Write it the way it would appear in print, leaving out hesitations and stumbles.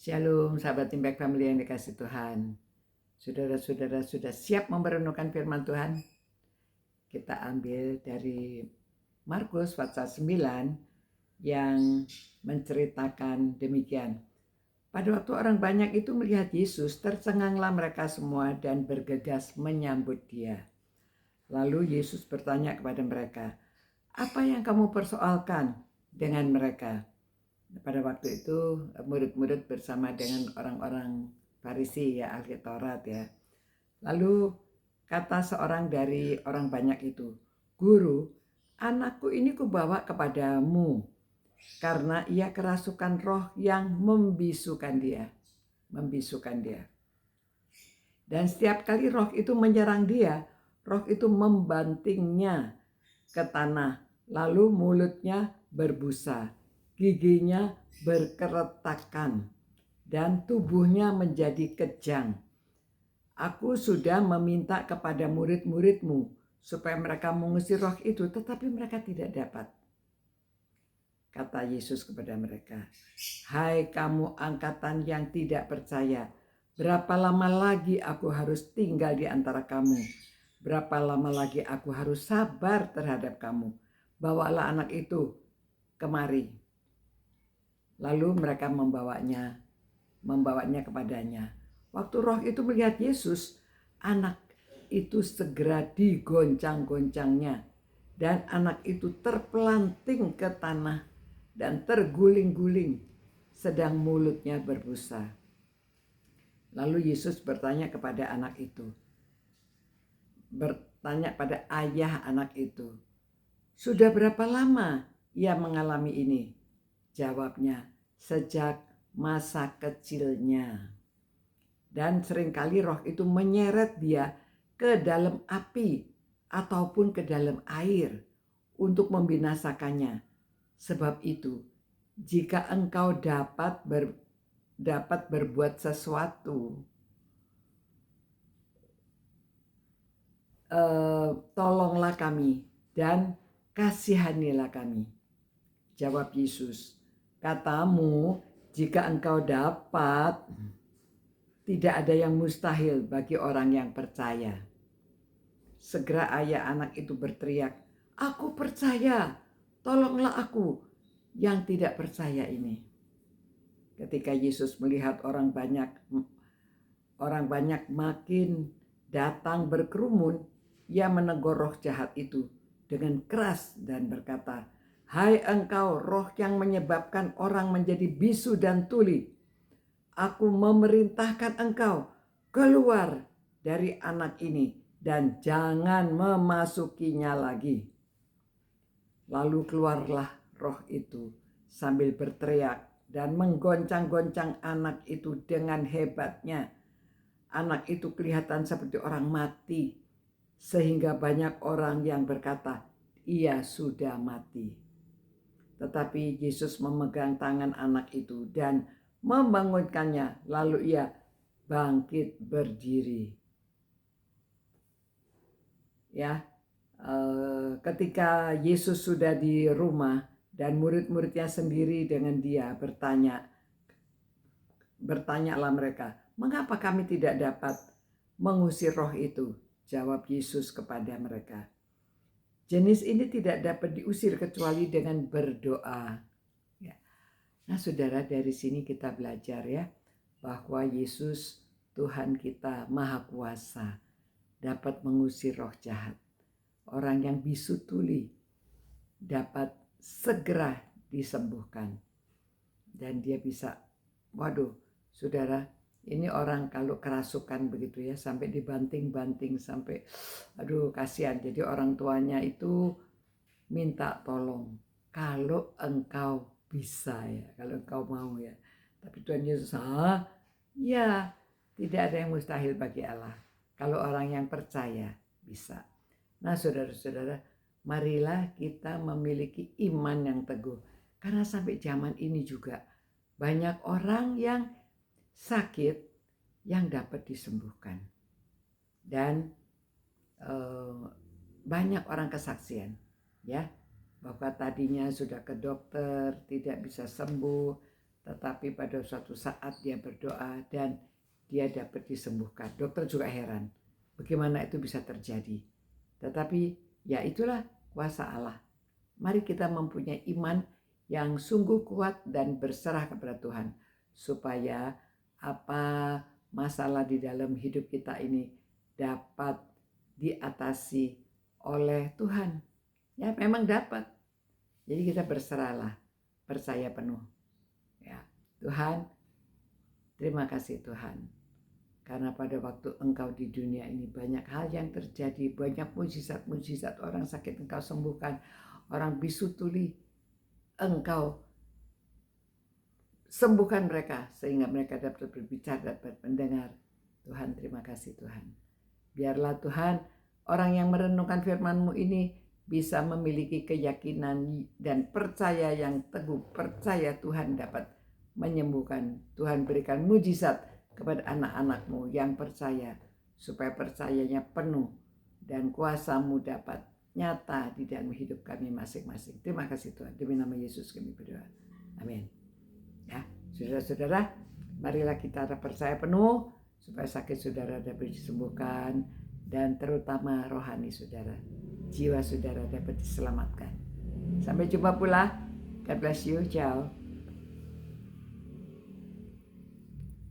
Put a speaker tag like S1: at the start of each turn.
S1: Shalom, sahabat Impact Family yang dikasih Tuhan. Saudara-saudara sudah siap merenungkan firman Tuhan? Kita ambil dari Markus pasal 9 yang menceritakan demikian. Pada waktu orang banyak itu melihat Yesus, tercenganglah mereka semua dan bergegas menyambut dia. Lalu Yesus bertanya kepada mereka, "Apa yang kamu persoalkan dengan mereka?" Pada waktu itu murid-murid bersama dengan orang-orang Farisi, ya, ahli Taurat, ya. Lalu kata seorang dari orang banyak itu, "Guru, anakku ini kubawa kepadamu karena ia kerasukan roh yang membisukan dia. Dan setiap kali roh itu menyerang dia, roh itu membantingnya ke tanah, lalu mulutnya berbusa, giginya berkeretakan, dan tubuhnya menjadi kejang. Aku sudah meminta kepada murid-muridmu supaya mereka mengusir roh itu, tetapi mereka tidak dapat." Kata Yesus kepada mereka, "Hai kamu angkatan yang tidak percaya, berapa lama lagi aku harus tinggal di antara kamu? Berapa lama lagi aku harus sabar terhadap kamu? Bawalah anak itu kemari." Lalu mereka membawanya kepadanya. Waktu roh itu melihat Yesus, anak itu segera digoncang-goncangnya, dan anak itu terpelanting ke tanah dan terguling-guling, sedang mulutnya berbusa. Lalu Yesus bertanya kepada pada ayah anak itu, "Sudah berapa lama ia mengalami ini?" Jawabnya, "Sejak masa kecilnya. Dan seringkali roh itu menyeret dia ke dalam api ataupun ke dalam air untuk membinasakannya. Sebab itu, jika engkau dapat berbuat sesuatu, tolonglah kami dan kasihanilah kami." Jawab Yesus, "Katamu, jika engkau dapat, tidak ada yang mustahil bagi orang yang percaya." Segera ayah anak itu berteriak, "Aku percaya, tolonglah aku yang tidak percaya ini." Ketika Yesus melihat orang banyak makin datang berkerumun, ia menegur roh jahat itu dengan keras dan berkata, "Hai engkau roh yang menyebabkan orang menjadi bisu dan tuli, aku memerintahkan engkau keluar dari anak ini dan jangan memasukinya lagi." Lalu keluarlah roh itu sambil berteriak dan menggoncang-goncang anak itu dengan hebatnya. Anak itu kelihatan seperti orang mati, sehingga banyak orang yang berkata, "Ia sudah mati." Tetapi Yesus memegang tangan anak itu dan membangunkannya, lalu ia bangkit berdiri. Ya, ketika Yesus sudah di rumah dan murid-muridnya sendiri dengan dia, bertanyalah mereka, "Mengapa kami tidak dapat mengusir roh itu?" Jawab Yesus kepada mereka, "Jenis ini tidak dapat diusir kecuali dengan berdoa." Ya. Nah saudara, dari sini kita belajar ya, bahwa Yesus Tuhan kita Maha Kuasa dapat mengusir roh jahat. Orang yang bisu tuli dapat segera disembuhkan. Dan dia bisa, waduh saudara, ini orang kalau kerasukan begitu ya, sampai dibanting-banting, sampai aduh kasihan. Jadi orang tuanya itu minta tolong, kalau engkau bisa ya, kalau engkau mau ya. Tapi Tuhan Yesus, ya, tidak ada yang mustahil bagi Allah. Kalau orang yang percaya bisa. Nah saudara-saudara, marilah kita memiliki iman yang teguh. Karena sampai zaman ini juga banyak orang yang sakit yang dapat disembuhkan. Dan banyak orang kesaksian ya, bahwa tadinya sudah ke dokter tidak bisa sembuh, tetapi pada suatu saat dia berdoa dan dia dapat disembuhkan. Dokter juga heran, bagaimana itu bisa terjadi. Tetapi ya itulah kuasa Allah. Mari kita mempunyai iman yang sungguh kuat dan berserah kepada Tuhan, supaya apa masalah di dalam hidup kita ini dapat diatasi oleh Tuhan. Ya, memang dapat. Jadi kita berserahlah, percaya penuh. Ya, Tuhan, terima kasih Tuhan. Karena pada waktu Engkau di dunia ini banyak hal yang terjadi, banyak mujizat-mujizat, orang sakit Engkau sembuhkan, orang bisu tuli Engkau sembuhkan mereka sehingga mereka dapat berbicara, dapat mendengar. Tuhan, terima kasih Tuhan. Biarlah Tuhan, orang yang merenungkan firman-Mu ini bisa memiliki keyakinan dan percaya yang teguh, percaya Tuhan dapat menyembuhkan. Tuhan berikan mujizat kepada anak-anak-Mu yang percaya, supaya percayanya penuh dan kuasa-Mu dapat nyata di dalam hidup kami masing-masing. Terima kasih Tuhan, demi nama Yesus kami berdoa. Amin. Ya, saudara-saudara, marilah kita percaya penuh supaya sakit saudara dapat disembuhkan, dan terutama rohani saudara, jiwa saudara dapat diselamatkan. Sampai jumpa pula. God bless you. Ciao.